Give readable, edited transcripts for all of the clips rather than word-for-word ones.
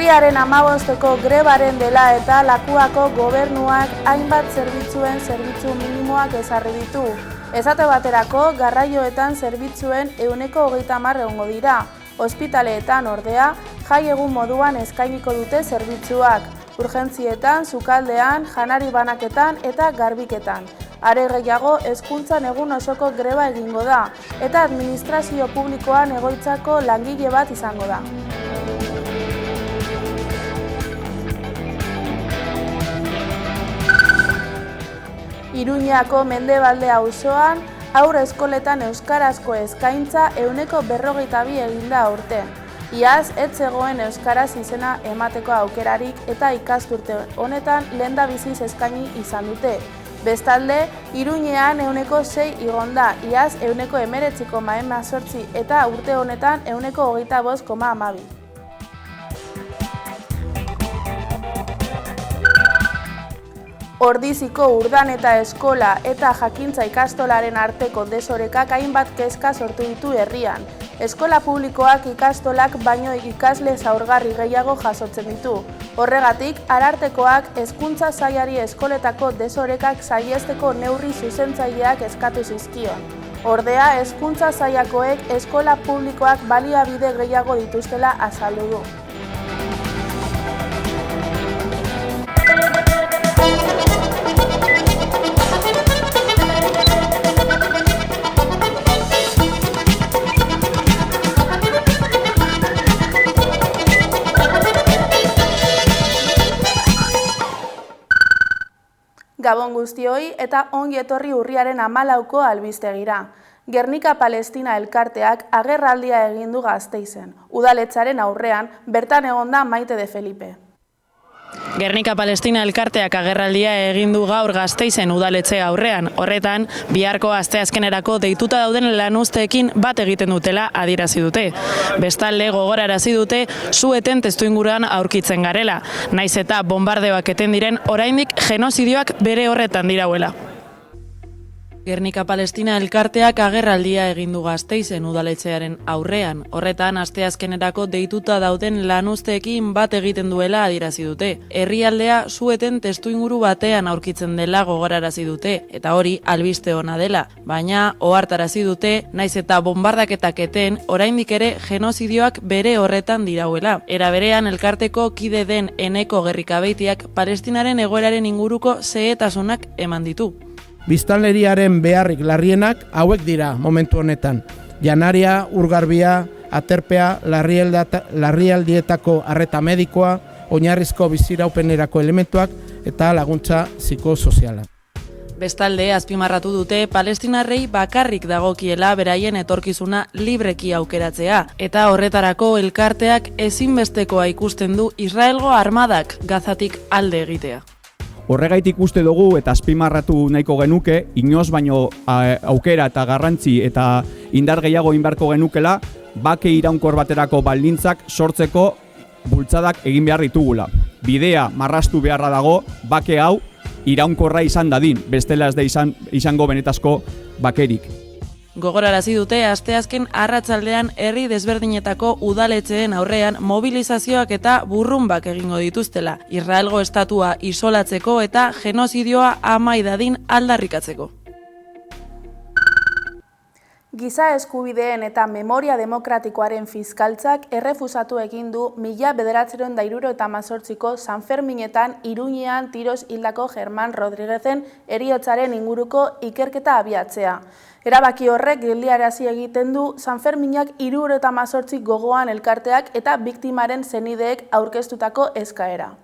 Urriaren 15ko grebaren dela eta Lakuako gobernuak hainbat zerbitzuen zerbitzu minimoak ezarri ditu. Esate baterako, garraioetan zerbitzuen 30% egongo dira. Ospitaleetan ordea, jai egun moduan eskainiko dute zerbitzuak. Urgentzietan, sukaldean, janari banaketan eta garbiketan. Are gehiago, hezkuntzan egun osoko greba egingo da, eta administrazio publikoan egoitzako langile bat izango da. Iruñako Mendebalde auzoan, haur eskoletan euskarazko eskaintza 42% eginda aurten. Iaz, ez zegoen euskaraz izena emateko aukerarik eta ikasturte honetan lehendabiziz eskaini izan dute. Bestalde, Iruñean 6% igonda, iaz 19,18 eta urte honetan 25,12. Ordiziko Urdaneta Eskola eta Jakintza ikastolaren arteko desorekak hainbat kezka sortu ditu herrian. Eskola publikoak ikastolak baino ikasle zaurgarri gehiago jasotzen ditu. Horregatik, Arartekoak hezkuntza sailari eskoletako desorekak saihesteko neurri zuzentzaileak eskatu zizkion. Ordea, hezkuntza sailakoek eskola publikoak baliabide gehiago dituztela azaldu du. Gabon guztioi eta ongi etorri urriaren 14ko albistegira. Gernika Palestina elkarteak agerraldia egin du Gasteizen. Udaletzaren aurrean, bertan egon da Maite de Felipe. Gernika Palestina elkarteak agerraldia egin du gaur Gasteizen udaletxe aurrean. Horretan, biharko asteazkenerako deituta dauden lanuzteekin bat egiten dutela adierazi dute. Bestalde gogorarazi dute su-eten testuinguruan aurkitzen garela. Naiz eta bombardeoak eten diren oraindik genozidioak bere horretan dirauela. Gernika Palestina elkarteak agerraldia egin du Gasteizen udaletxearen aurrean. Horretan, asteazkenerako deituta dauden lanuzteekin bat egiten duela adierazi dute. Herrialdea su-eten testuinguru batean aurkitzen dela gogorarazi dute, eta hori albiste ona dela. Baina, ohartarazi dute, naiz eta bombardaketak eten, oraindik ere genozidioak bere horretan dirauela. Era berean, elkarteko kide den Eneko Gerrikabeitiak Palestinaren egoeraren inguruko xehetasunak eman ditu. Biztanleriaren beharrik larrienak hauek dira momentu honetan. Janaria, urgarbia, aterpea, larrialdietako arreta medikoa, oinarrizko biziraupenerako elementuak eta laguntza psikosoziala. Bestalde, azpimarratu dute palestinarrei bakarrik dagokiela beraien etorkizuna libreki aukeratzea, eta horretarako elkarteak ezinbestekoa ikusten du Israelgo armadak Gazatik alde egitea. Horregaitik uste dugu eta azpimarratu nahiko genuke, inoz baino aukera eta garrantzi eta indar gehiago inbarko genukela, bake iraunkor baterako baldintzak sortzeko bultzadak egin behar ditugula. Bidea marrastu beharra dago, bake hau iraunkorra izan dadin, bestela ez da izango benetazko bakerik. Gogorarazi dute asteazken arratsaldean herri desberdinetako udaletxeen aurrean mobilizazioak eta burrunbak egingo dituztela, Israelgo estatua isolatzeko eta genozidioa amai dadin aldarrikatzeko. Giza eskubideen eta memoria demokratikoaren fiskaltzak errefusatu egin du 1978ko San Ferminetan Iruñean tiroz hildako Germán Rodríguezen heriotzaren inguruko ikerketa abiatzea. Erabaki horrek geldiarazi egiten du San Ferminak 78 gogoan elkarteak eta biktimaren senideek aurkeztutako eskaera.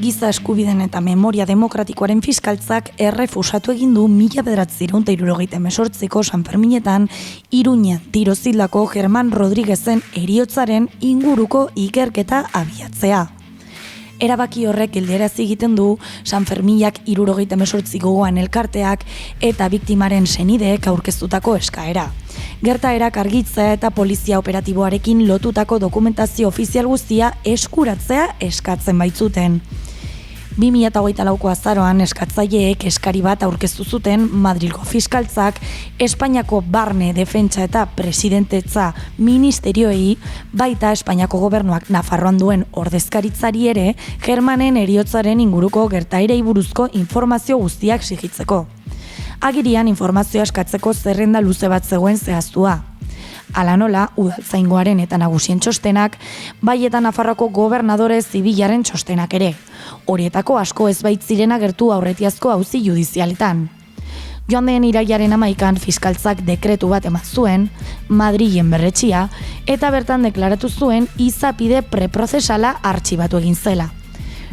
Giza eskubideen eta memoria demokratikoaren fiskaltzak errefusatu egin du 1978ko San Ferminetan Iruña tiroz hildako Germán Rodríguezen heriotzaren inguruko ikerketa abiatzea. Erabaki horrek geldiarazi egiten du San Ferminak 78 gogoan elkarteak eta biktimaren senideek aurkeztutako eskaera. Gertaerak argitzea eta polizia operatiboarekin lotutako dokumentazio ofizial guztia eskuratzea eskatzen baitzuten. 2024ko azaroan eskatzaileek eskari bat aurkeztu zuten Madrilgo fiskaltzak Espainiako barne, defentsa eta presidentetza ministerioei, baita Espainiako gobernuak Nafarroan duen ordezkaritzari ere, Germanen heriotzaren inguruko gertaerei buruzko informazio guztiak sigitzeko. Agirian informazioa eskatzeko zerrenda luze bat zegoen zehaztua. Hala nola, udaltzaingoaren eta nagusien txostenak, bai eta Nafarroko gobernadore zibilaren txostenak ere. Horietako asko ez baitziren agertu aurretiazko auzi judizialetan. Joan den irailaren 11an fiskaltzak dekretu bat eman zuen, Madrilen berretsia, eta bertan deklaratu zuen izapide preprozesala artxibatu egin zela.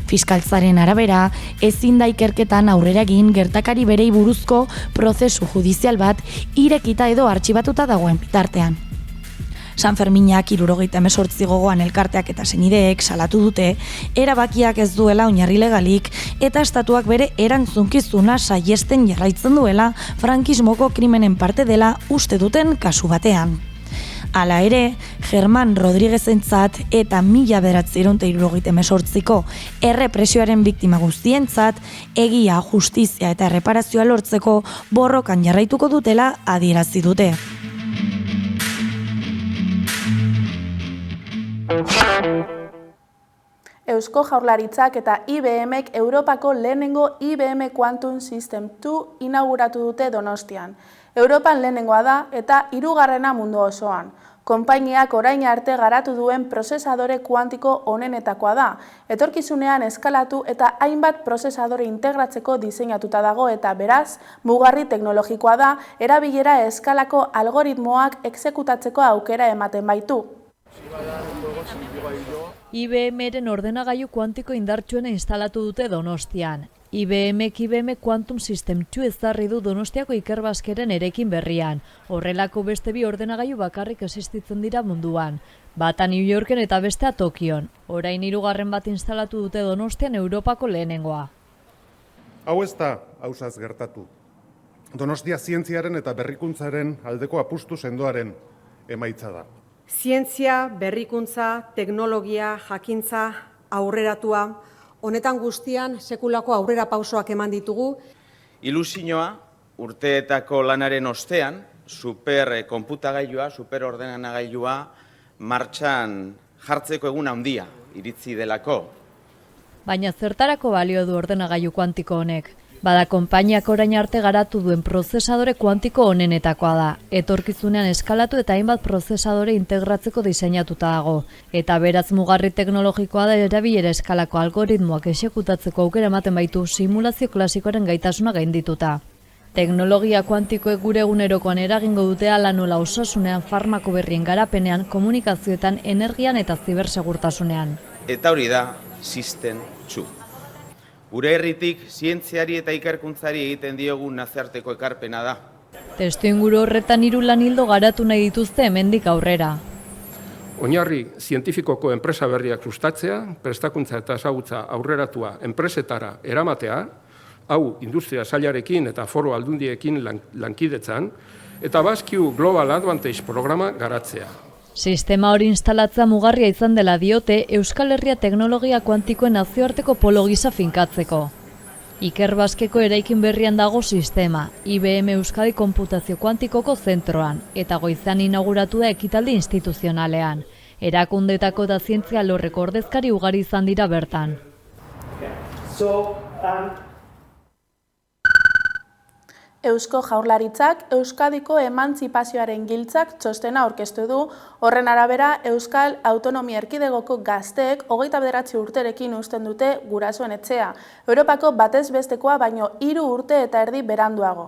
Fiskaltzaren arabera, ezin da ikerketan aurrera egin gertakari berei buruzko prozesu judizial bat irekita edo artxibatuta dagoen bitartean. Sanferminak 78 gogoan elkarteak eta senideek salatu dute, erabakiak ez duela oinarri legalik eta estatuak bere erantzunkizuna saihesten jarraitzen duela frankismoko krimenen parte dela uste duten kasu batean. Hala ere, German Rodriguezentzat eta 1978ko errepresioaren biktima guztientzat, egia, justizia eta erreparazioa lortzeko borrokan jarraituko dutela adierazi dute. Eusko Jaurlaritzak eta IBMek Europako lehenengo IBM Quantum System 2 inauguratu dute Donostian. Europan lehenengoa da eta 3. mundu osoan. Konpainiak orain arte garatu duen prozesadore kuantiko onenetakoa da. Etorkizunean eskalatu eta hainbat prozesadore integratzeko diseinatuta dago eta beraz, mugarri teknologikoa da, erabilera eskalako algoritmoak exekutatzeko aukera ematen baitu. IBM-ren ordenagailu kuantiko indartsuena instalatu dute Donostian. IBM Quantum System 2 ezarri du Donostiako Ikerbaskeren erekin berrian. Horrelako beste 2 ordenagailu bakarrik existitzen dira munduan. Bata New Yorken eta bestea Tokion. Orain 3. bat instalatu dute Donostian Europako lehenengoa. Hau ez da hausaz gertatu. Donostia zientziaren eta berrikuntzaren aldeko apustu sendoaren emaitza da. Zientzia, berrikuntza, teknologia, jakintza, aurreratua, honetan guztian sekulako aurrera pausoak eman ditugu. Ilusioa urteetako lanaren ostean, superkonputagailua, superordenagailua martxan jartzeko egun handia iritzi delako. Baina zertarako balio du ordenagailu kuantiko honek? Bada konpainiak orain arte garatu duen prozesadore kuantiko onenetakoa da. Etorkizunean eskalatu eta hainbat prozesadore integratzeko diseinatuta dago. Eta beraz mugarri teknologikoa da erabilera eskalako algoritmoak exekutatzeko aukera ematen baitu simulazio klasikoaren gaitasuna gaindituta. Teknologia kuantikoek gure egunerokoan eragingo dute hala nola osasunean, farmako berrien garapenean, komunikazioetan, energian eta zibersegurtasunean. Eta hori da System 2. Gure herritik zientziari eta ikerkuntzari egiten diogun nazioarteko ekarpena da. Testuinguru horretan 3 lan ildo garatu nahi dituzte hemendik aurrera. Oinarri zientifikoko enpresa berriak sustatzea, prestakuntza eta ezagutza aurreratua enpresetara eramatea, hau industria sailarekin eta foru aldundiekin lankidetzan, eta Basque Global Advantage programa garatzea. Sistema hori instalatzea mugarria izan dela diote Euskal Herria teknologia kuantikoen nazioarteko polo gisa finkatzeko. Ikerbaskeko eraikin berrian dago sistema, IBM Euskadi Konputazio Kuantikoko zentroan, eta goizean inauguratu da ekitaldi instituzionalean. Erakundetako eta zientzia alorreko ordezkari ugari izan dira bertan. Eusko Jaurlaritzak Euskadiko emantzipazioaren giltzak txostena aurkeztu du, horren arabera Euskal Autonomia Erkidegoko gazteek 29 urterekin uzten dute gurasoen etxea. Europako batez bestekoa baino 3 urte eta erdi beranduago.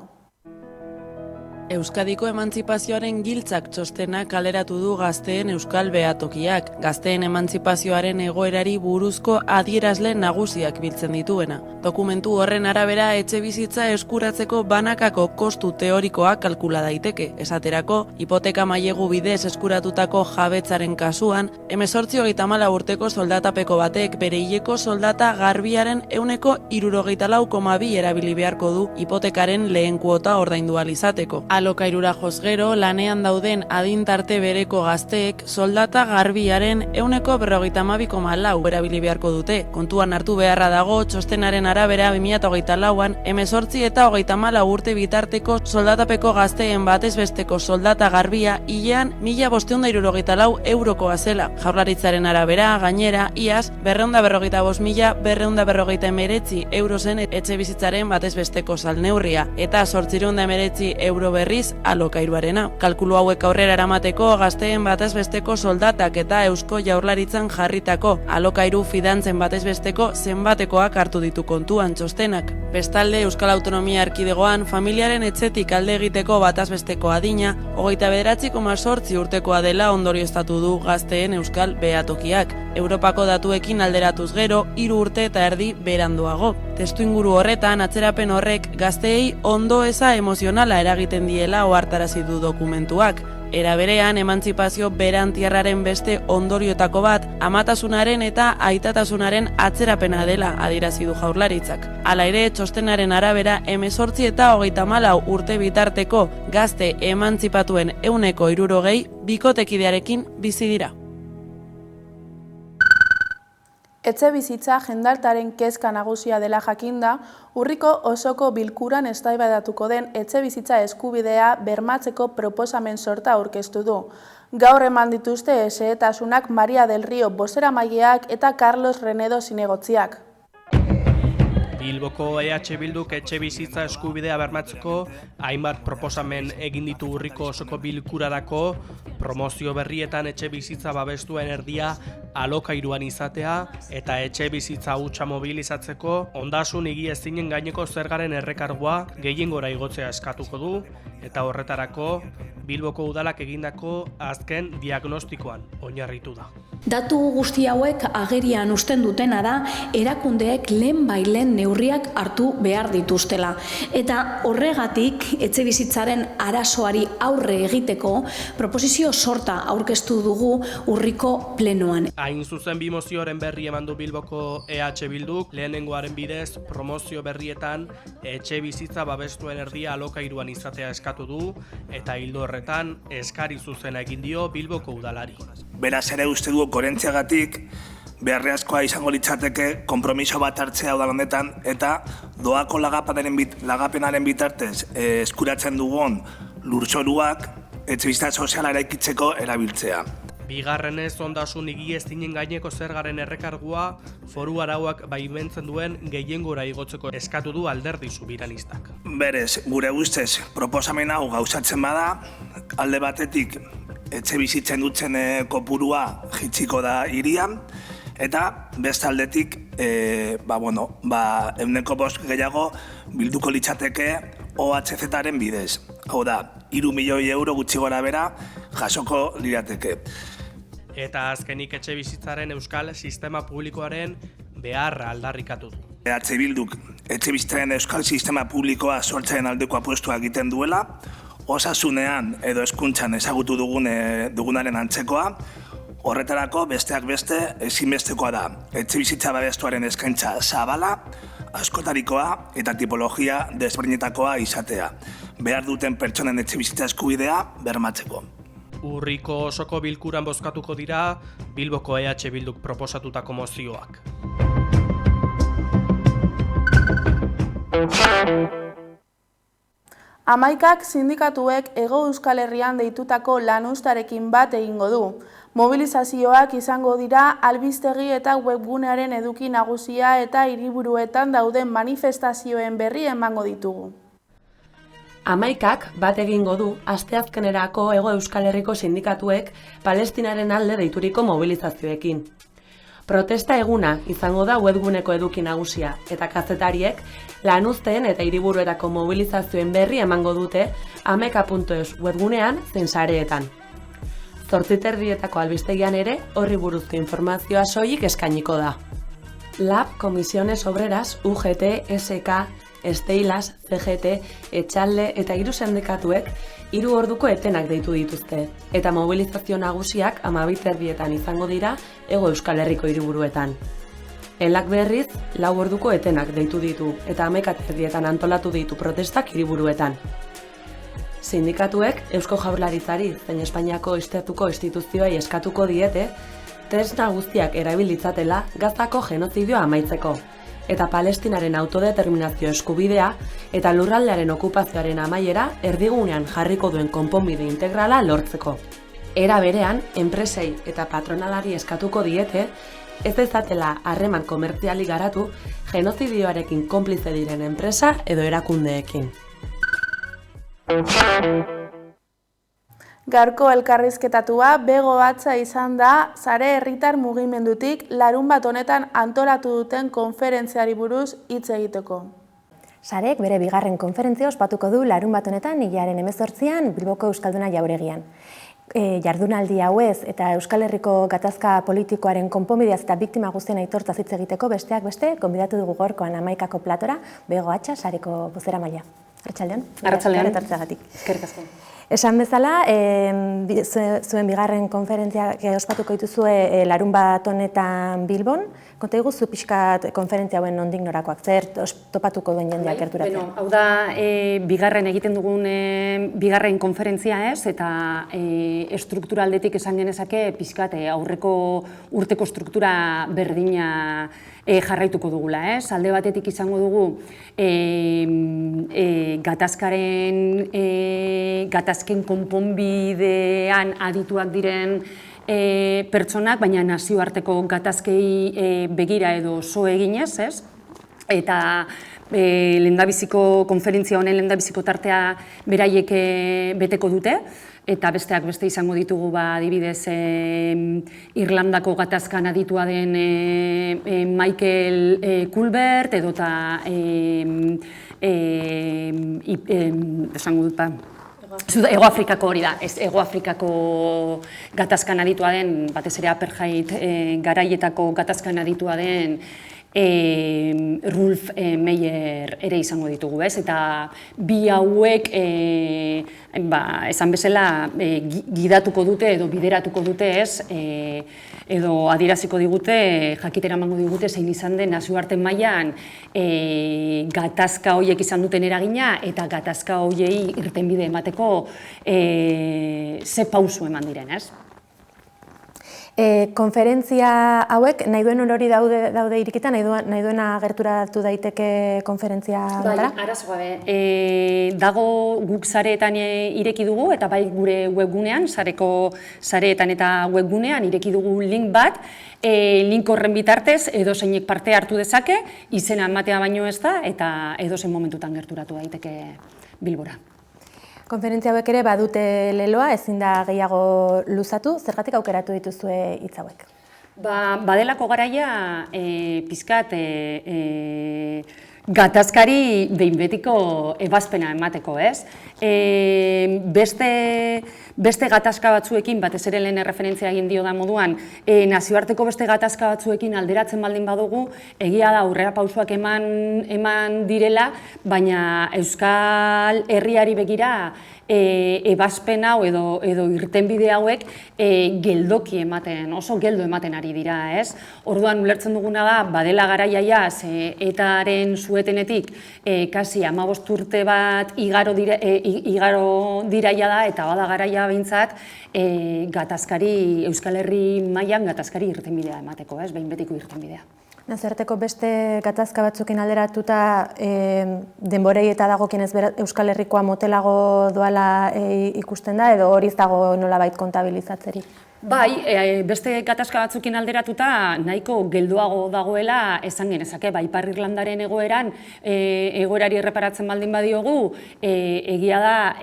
Euskadiko emantzipazioaren giltzak txostena kaleratu du gazteen euskal behatokiak, gazteen emantzipazioaren egoerari buruzko adierazle nagusiak biltzen dituena. Dokumentu horren arabera etxebizitza eskuratzeko banakako kostu teorikoa kalkula daiteke. Esaterako, hipoteka mailegu bidez eskuratutako jabetzaren kasuan, 18-34 urteko soldatapeko batek bere hileko soldata garbiaren 164,2 erabili beharko du hipotekaren lehen kuota ordaindu ahal izateko. Alokairura joz gero, lanean dauden adintarte bereko gazteek soldata garbiaren 52,4 erabili beharko dute. Kontuan hartu beharra dago, txostenaren arabera 2024an 18 eta 34 urte bitarteko soldatapeko gazteen batez besteko soldata garbia hilean 1.574 eurokoa zela. Jaurlaritzaren arabera, gainera, iaz 245.249 euro zen etxe bizitzaren batez besteko salneurria eta 819 euro berriz alokairuarena. Kalkulu hauek aurrera eramateko gazteen batez besteko soldatak eta Eusko Jaurlaritzan jarritako alokairu fidantzen batez besteko zenbatekoak hartu ditu kontuan txostenak. Bestalde, Euskal Autonomia Erkidegoan familiaren etxetik alde egiteko bataz besteko adina 29,8 urtekoa dela ondorioztatu du gazteen euskal behatokiak. Europako datuekin alderatuz gero, 3 urte eta erdi beranduago. Testuinguru horretan, atzerapen horrek gazteei ondo eza emozionala eragiten diela ohartarazi du dokumentuak. Era berean, emantzipazio berantiarraren beste ondorioetako bat, amatasunaren eta aitatasunaren atzerapena dela adierazi du Jaurlaritzak. Hala ere, txostenaren arabera, 18 eta 34 urte bitarteko gazte emantzipatuen 60% bikotekidearekin bizi dira. Etxe bizitza jendartaren kezka nagusia dela jakinda, urriko osoko bilkuran eztabaidatuko den etxe bizitza eskubidea bermatzeko proposamen sorta aurkeztu du. Gaur eman dituzte xehetasunak Maria del Rio bozeramaileak eta Carlos Renedo zinegotziak. Bilboko EH Bilduk etxe bizitza eskubidea bermatzeko hainbat proposamen egin ditu urriko osoko bilkurarako, promozio berrietan etxe bizitza babestuen erdia alokairuan izatea eta etxe bizitza hutsa mobilizatzeko ondasun higiezinen gaineko zergaren errekargua gehiengora igotzea eskatuko du eta horretarako Bilboko udalak egindako azken diagnostikoan oinarritu da. Datu guzti hauek agerian uzten dutena da erakundeek lehen neurriak hartu behar dituztela. Eta horregatik etxe bizitzaren arazoari aurre egiteko proposizio sorta aurkeztu dugu urriko plenoan. Hain zuzen bi mozioren berri eman du Bilboko EH Bilduk, lehenengoaren bidez promozio berrietan etxe bizitza babestuen erdia alokairuan izatea eskatu du eta ildo horretan eskari zuzena egin dio Bilboko udalari. Beraz ere uste du koherentziagatik beharrezkoa izango litzateke konpromiso bat hartzea udal honetan eta doako lagapenaren bitartez eskuratzen dugun lurzoruak etxebizitza soziala eraikitzeko erabiltzea. Bigarrenez, ondasun higiezinen gaineko zergaren errekargua foru arauak baimentzen duen gehiengora igotzeko eskatu du alderdi subiranistak. Berez, gure ustez proposamen hau gauzatzen bada, alde batetik etxe bizitzen dutzen kopurua jitsiko da hirian, eta beste aldetik, 5% gehiago bilduko litzateke OHZ-aren bidez. Hau da, 3 milioi euro gutxi gora bera jasoko lirateke. Eta azkenik etxe bizitzaren euskal sistema publikoaren beharra aldarrikatu du. EH Bilduk etxe bizitzaren euskal sistema publikoa sortzaren aldeko apustua egiten duela, osasunean edo hezkuntzan ezagutu dugunaren antzekoa, horretarako besteak beste ezinbestekoa da. Etxe bizitza babestuaren eskaintza zabala, askotarikoa eta tipologia desberdinetakoa izatea. Behar duten pertsonen etxe bizitza eskubidea bermatzeko. Urriko osoko bilkuran bozkatuko dira Bilboko EH Bilduk proposatutako mozioak. Amaikak sindikatuek Hego Euskal Herrian deitutako lanuztarekin bat egingo du. Mobilizazioak izango dira albistegi eta webgunearen eduki nagusia eta hiriburuetan dauden manifestazioen berri emango ditugu. Amaikak bat egingo du asteazkenerako Hego Euskal Herriko sindikatuek Palestinaren alde deituriko mobilizazioekin. Protesta eguna izango da webguneko eduki nagusia eta kazetariek lanuzteen eta hiriburuetako mobilizazioen berri emango dute ameka.eus webgunean zein sareetan. 8:30 albistegian ere horri buruzko informazioa soilik eskainiko da. LAB, Comisiones Obreras, UGT, SK, Esteilas, CGT, Etxalde eta 3 sindikatuek 3 orduko etenak deitu dituzte, eta mobilizazio nagusiak 12:30 izango dira Hego Euskal Herriko hiriburuetan. Elak berriz 4 orduko etenak deitu ditu eta 11:30 antolatu ditu protestak hiriburuetan. Sindikatuek Eusko Jaurlaritzari zein Espainiako estatuko instituzioei eskatuko diete tresna guztiak erabilitzatela Gazako genozidioa amaitzeko, eta Palestinaren autodeterminazio eskubidea eta lurraldearen okupazioaren amaiera erdigunean jarriko duen konponbide integrala lortzeko. Era berean, enpresei eta patronalari eskatuko diete ez dezatela harreman komertziali garatu genozidioarekin konplize diren enpresa edo erakundeekin. Gaurko elkarrizketatua bego batza izan da Sare Herritar mugimendutik larunbat honetan antolatu duten konferentziari buruz hitz egiteko. Sarek bere bigarren konferentzia ospatuko du larunbat honetan hilaren 18an Bilboko Euskalduna Jauregian. Jardunaldi hauez eta Euskal Herriko gatazka politikoaren konponbideaz eta biktima guztien aitortzaz hitz egiteko besteak beste gonbidatu dugu gaurkoan 11ako platora Bego Atxa Sareko bozeramailea. Arratsaldeon. Arratsaldeon. Eskerrik asko. Esan bezala, zuen bigarren konferentzia ospatuko dituzue larunbat honetan Bilbon. Konta iguzu pixkat konferentzia hauen nondik norakoak, zer topatuko duen jendeak gerturatzen? Hau da, bigarren egiten dugun bigarren konferentzia ez, eta struktura aldetik esan genezake pixkat aurreko urteko struktura berdina jarraituko dugula, ez? Alde batetik izango dugu gatazken konponbidean adituak diren pertsonak, baina nazioarteko gatazkei begira edo so eginez, ez? Eta lehendabiziko konferentzia honen lehendabiziko tartea beraiek beteko dute, eta besteak beste izango ditugu adibidez Irlandako gatazkan aditua den Michael Culbert edota esango dut Hegoafrikako hori da, Hegoafrikako gatazkan aditua den, batez ere apartheid garaietako gatazkan aditua den Rolf Meyer ere izango ditugu, ez? Eta bi hauek esan bezala gidatuko dute edo bideratuko dute, ez? Edo adieraziko digute, jakitera emango digute zein izan den nazioarte mailan gatazka horiek izan duten eragina eta gatazka horiei irtenbide emateko ze pausu eman diren, ez? Konferentzia hauek nahi duen hori daude irikita, nahi duena gerturatu daiteke konferentzia dara? Bai, arazo gabe. Dago guk sareetan ireki dugu, eta bai gure webgunean, sareetan eta webgunean ireki dugu link bat, link horren bitartez edo zeinek parte hartu dezake, izena ematea baino ez da, eta edo zein momentutan gerturatu daiteke Bilbora. Konferentzia hauek ere badute leloa, ezin da gehiago luzatu, zergatik aukeratu dituzue hitz hauek? Badelako garaia pizkat gatazkari behin betiko ebazpena emateko, ez? Beste gatazka batzuekin, batez ere lehen erreferentzia egin dio da moduan, nazioarteko beste gatazka batzuekin alderatzen baldin badugu, egia da aurrera pausoak eman direla, baina Euskal Herriari begira ebazpen hau edo irtenbide hauek geldoki ematen, oso geldo ematen ari dira, ez? Orduan ulertzen duguna da, badela garaiaia, etaren zuetenetik kasi 15 urte bat igaro diraia da, eta bada garaia behintzat gatazkari, Euskal Herri mailan gatazkari irtenbidea emateko, ez? Behin betiko irtenbidea. Nazioarteko beste gatazka batzukin alderatuta denborei eta dagokienez Euskal Herrikoa motelago doala ikusten da, edo horiz dago nolabait kontabilizatzerik? Bai, beste gatazka batzukin alderatuta nahiko geldoago dagoela esan genezake, Ipar Irlandaren egoerari erreparatzen baldin badiogu, egia da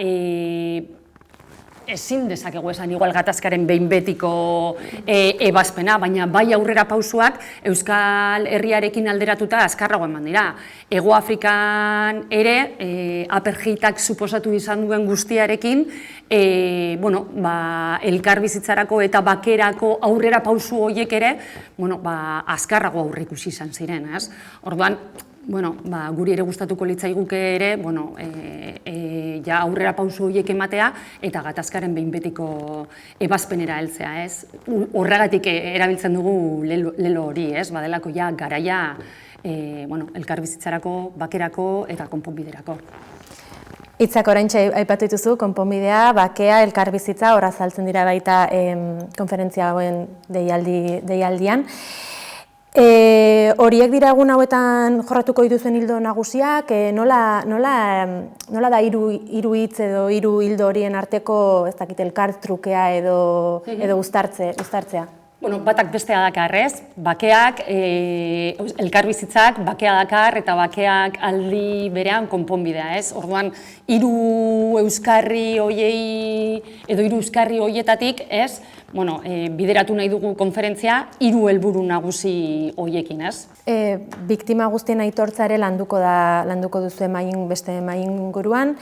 ezin dezakegu esan igual gatazkaren behin betiko ebazpena, baina bai aurrera pausuak Euskal Herriarekin alderatuta azkarrago eman dira. Hego Afrikan ere, apartheidak suposatu izan duen guztiarekin, elkar bizitzarako eta bakerako aurrera pausu horiek ere, azkarrago aurrikusi izan ziren, ez? Orduan, guri ere gustatuko litzaiguke ere, aurrera pausu horiek ematea eta gatazkaren behin betiko ebazpenera heltzea, ez? Horregatik erabiltzen dugu lelo hori, ez? Badelako garaia elkar bizitzarako, bakerako eta konponbiderako. Itzak oraintxe aipatu dituzu, konponbidea, bakea, elkarbizitza, hor azaltzen dira baita konferentzia hauen deialdian. Horiek dira egun hauetan jorratuko dituzuen hildo nagusiak, nola da hiru hitz edo hiru hildo horien arteko, ez dakit, elkartrukea edo uztartzea? Bueno, batak bestea dakar, ez? Bakeak, elkarbizitzak, bakea dakar eta bakeak aldi berean konponbidea, ez? Orduan, hiru euskarri hoiei edo hiru euskarri hoietatik, ez? Bueno, bideratu nahi dugu konferentzia hiru helburu nagusi hoiekin, ez? Biktima guztien aitortza ere landuko duzu beste mahai inguruan.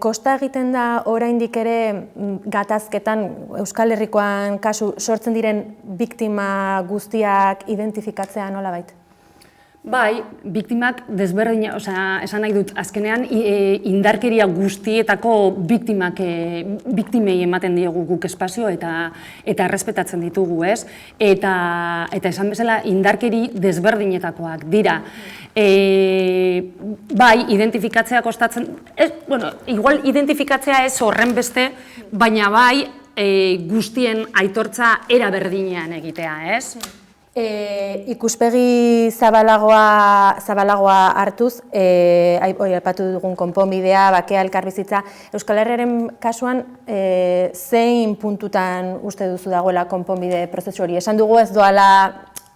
Kosta egiten da oraindik ere gatazketan Euskal Herrikoan kasu sortzen diren biktima guztiak identifikatzea nolabait? Bai, biktimak desberdin, esan nahi dut, azkenean indarkeria guztietako biktimei ematen diogu guk espazio eta errespetatzen ditugu, ez? Eta esan bezala indarkeri desberdinetakoak dira. Bai, identifikatzea kostatzen, igual identifikatzea ez horren beste, baina bai guztien aitortza era berdinean egitea, ez? Ikuspegi zabalagoa hartuz, aipatu dugun konponbidea, bakea, elkarbizitza, Euskal Herriaren kasuan zein puntutan uste duzu dagoela konponbide prozesu hori? Esan dugu ez doala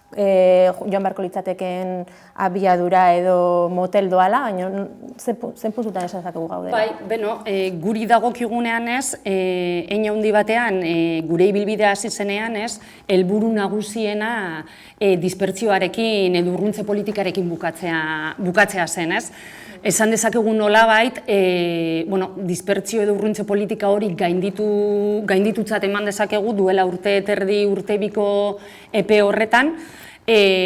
joan beharko litzateken abiadura edo motel doala, baina zen puntutan esan zakegu gaudela? Bai, guri dagokigunean ez, hein handi batean, gure ibilbidea hasi zenean ez, helburu nagusiena dispertsioarekin edo urruntze politikarekin bukatzea zen, ez? Esan dezakegun nolabait, dispertsio edo urruntze politika hori gainditutzat eman dezakegu duela urte terdi, urte biko epe horretan,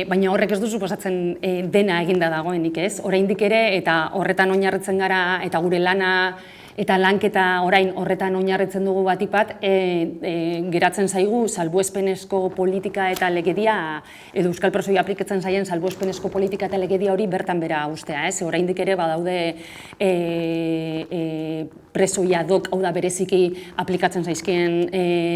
baina horrek ez du suposatzen dena eginda dagoenik, ez? Oraindik ere, eta horretan oinarritzen gara, eta gure lana eta lanketa orain horretan oinarritzen dugu batipat, geratzen zaigu salbuespenezko politika eta legedia, edo Euskal Prosoi aplikatzen zaien salbuespenezko politika eta legedia hori bertan bera ustea, ez? Oraindik ere badaude presoi ad hoc, hau da bereziki aplikatzen zaizkien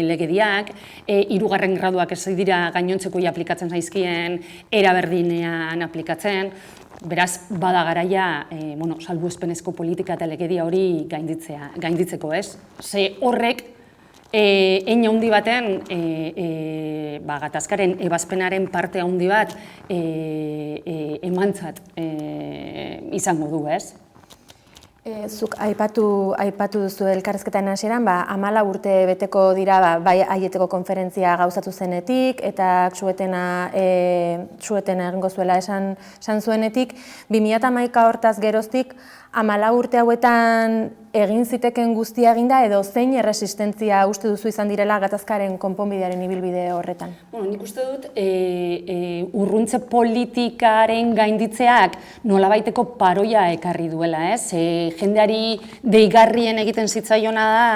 legediak, hirugarren graduak ez dira gainontzekoi aplikatzen zaizkien era berdinean aplikatzen. Beraz, bada garaia salbuespenezko politika eta legedia hori gainditzeko, ez? Ze horrek, hein handi baten, gatazkaren ebazpenaren parte handi bat emantzat izango du, ez? Zuk aipatu duzu elkarrizketaren hasieran, 14 urte beteko dira bai aieteko konferentzia gauzatu zenetik eta suetena egingo zuela esan zuenetik, 2011 hortaz geroztik 14 urte hauetan egin ziteken guztia eginda edo zein erresistentzia uste duzu izan direla gatazkaren konponbidearen ibilbide horretan? Nik uste dut urruntze politikaren gainditzeak nolabaiteko paroia ekarri duela, ez? Jendeari deigarrien egiten zitzaiona da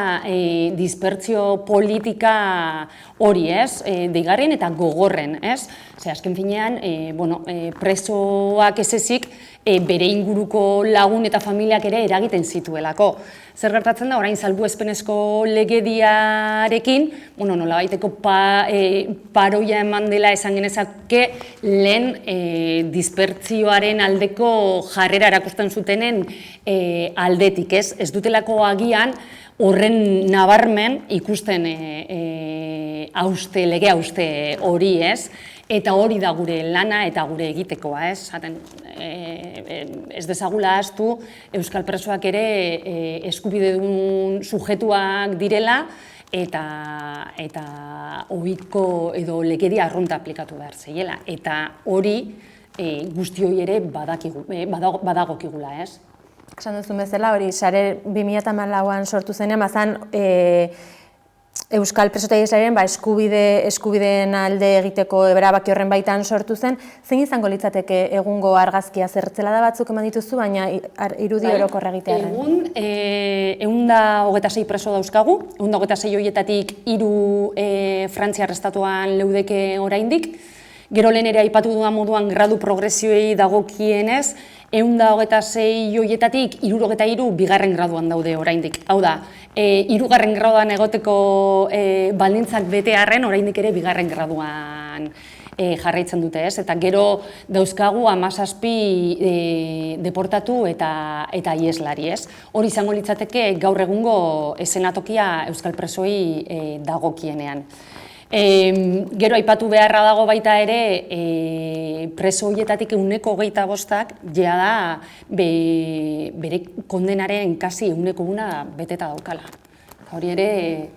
dispertsio politika hori, ez? Deigarrien eta gogorren, ez? Azken finean, presoak ez ezik, bere inguruko lagun eta familiak ere eragiten zituelako. Zer gertatzen da, orain salbuespenezko legediarekin, nolabaiteko paroia eman dela esan genezake lehen dispertsioaren aldeko jarrera erakusten zutenen aldetik, ez? Ez dutelako agian horren nabarmen ikusten lege hauste hori, ez? Eta hori da gure lana eta gure egitekoa, ez? Ez dezagula ahaztu Euskal presoak ere eskubide duen sujetuak direla eta ohiko edo legedia arrunta aplikatu behar zeiela. Eta hori guztioi ere badagokigula, ez? Esan duzun bezala, hori sare 2014an sortu zenean, bazan Euskal presotailesaren eskubideen alde egiteko erabaki horren baitan sortu zen. Zein izango litzateke egungo argazkia? Zertzela da batzuk eman dituzu, baina irudi orokorra egitearen. Egun 126 preso dauzkagu, 126 horietatik 3 Frantziar estatuan leudeke oraindik. Gero lehen ere aipatu dudan moduan gradu progresioei dagokienez, 126 horietatik 63 bigarren graduan daude oraindik. Hau da, 3. graduan egoteko baldintzak bete arren oraindik ere bigarren graduan jarraitzen dute, ez? Eta gero dauzkagu 17 deportatu eta ieslari, ez? Hori izango litzateke gaur egungo eszenatokia euskal presoi dagokienean. Gero aipatu beharra dago baita ere, preso horietatik 25% jea da bere kondenaren kasi 1% beteta daukala. Hori ere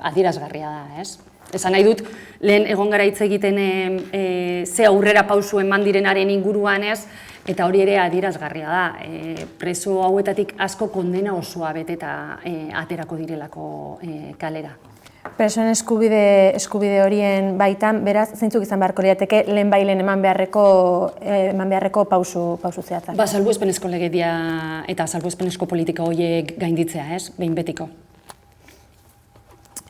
adierazgarria da, ez? Esan nahi dut, lehen egon gara hitz egiten ze aurrera pausu eman direnaren inguruan, ez? Eta hori ere adierazgarria da. Preso hauetatik asko kondena osoa beteta aterako direlako kalera. Presoen eskubide horien baitan, beraz, zeintzuk izan beharko lirateke lehen bailen eman beharreko pausu zehatzak? Salbuespenezko legedia eta salbuespenezko politika horiek gainditzea, ez? Behin betiko.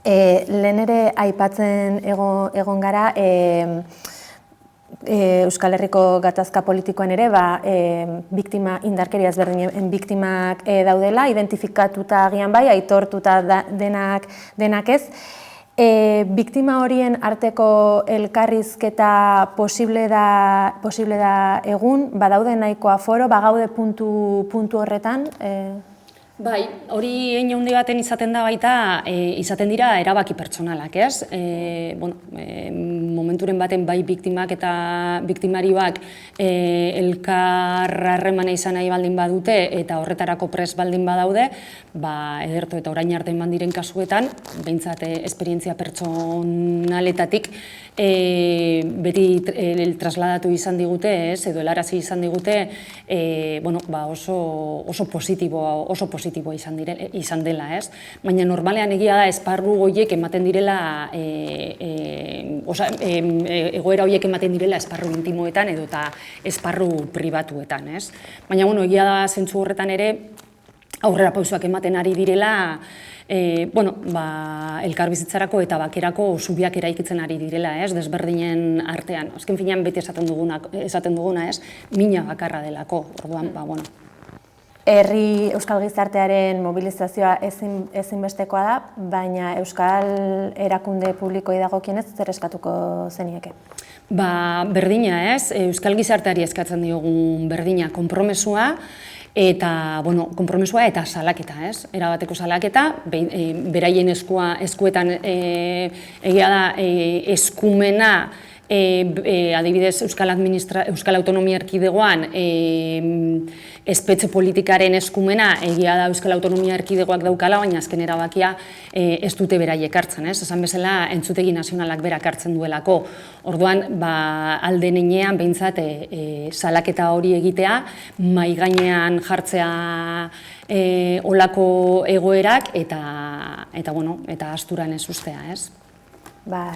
Lehen ere aipatzen egon gara, Euskal Herriko gatazka politikoan ere, indarkeria ezberdinen biktimak daudela, identifikatuta agian bai, aitortuta denak ez. Biktima horien arteko elkarrizketa posible da egun, badaude nahiko aforo, bagaude puntu horretan? Bai, hori hein handi baten izaten da baita, izaten dira erabaki pertsonalak, ez? Momenturen baten bai biktimak eta biktimarioak elkar harremana izan nahi baldin badute eta horretarako prest baldin badaude, ederto eta orain arte eman diren kasuetan, behintzat esperientzia pertsonaletatik beti trasladatu izan digute, edo helarazi izan digute, oso positiboa izan dela, ez? Baina normalean egia da esparru horiek ematen direla, egoera horiek ematen direla esparru intimoetan edo eta esparru pribatuetan, ez? Baina egia da zentzu horretan ere aurrera pausoak ematen ari direla, elkarbizitzarako eta bakerako zubiak eraikitzen ari direla, ez, desberdinen artean. Azken finean beti esaten duguna, ez, mina bakarra delako, orduan, Herri euskal gizartearen mobilizazioa ezinbestekoa da, baina euskal erakunde publikoi dagokienez zer eskatuko zenieke? Berdina, ez, euskal gizarteari eskatzen diogun berdina, konpromesua, eta, konpromesua eta salaketa, ez? Erabateko salaketa, beraien eskuetan egia da eskumena, adibidez Euskal Autonomia Erkidegoan espetxe politikaren eskumena egia da Euskal Autonomia Erkidegoak daukala, baina azken erabakia ez dute beraiek hartzen, ez? Esan bezala entzutegi nazionalak berak hartzen duelako. Orduan, alde neinean behintzat salaketa hori egitea, mahai gainean jartzea olako egoerak eta asturan ez ustea, ez?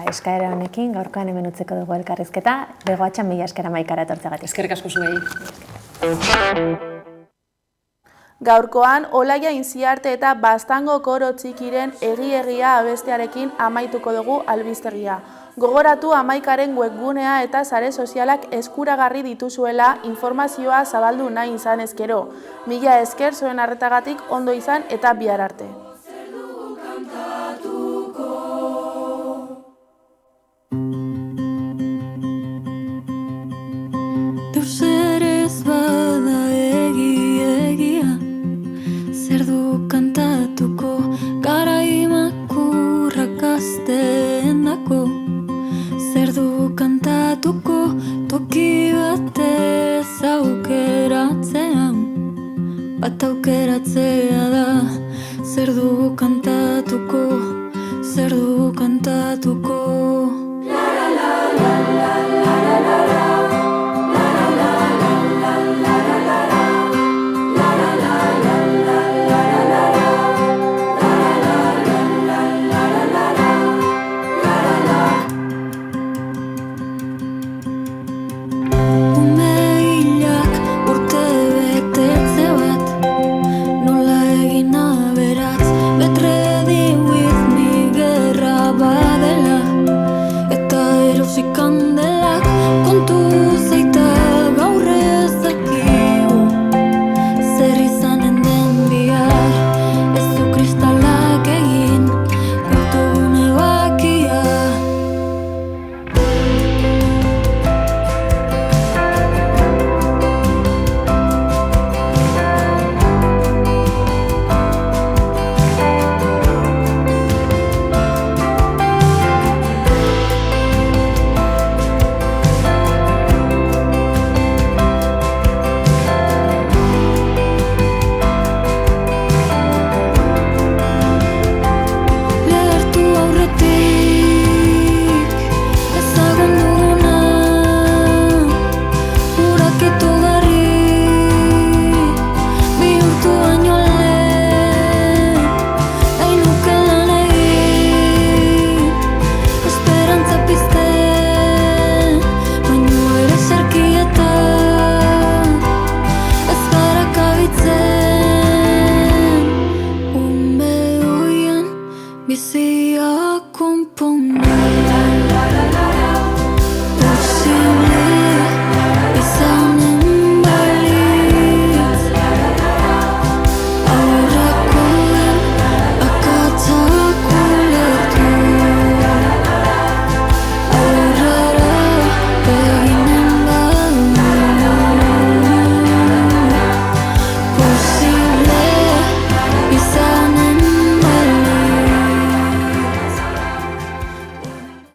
Eskaera honekin, gaurkoan hemen utzeko dugu elkarrizketa, begoatxan mila esker Amaikara etortzeagatik. Eskerrik asko zuei. Gaurkoan, Olaia Inziarte eta Baztango Koro Txikiren Egi-egia abestearekin amaituko dugu albistegia. Gogoratu Amaikaren webgunea eta sare sozialak eskuragarri dituzuela informazioa zabaldu nahi izan ezkero. Mila esker zuen arretagatik ondo izan eta bihar arte. Zerez bada egia, zer du kantatuko, garaimakurrak aztenako. Zer du kantatuko, toki batez aukeratzean, bat aukeratzea da. Zer du kantatuko, zer du kantatuko. bizia konpondu.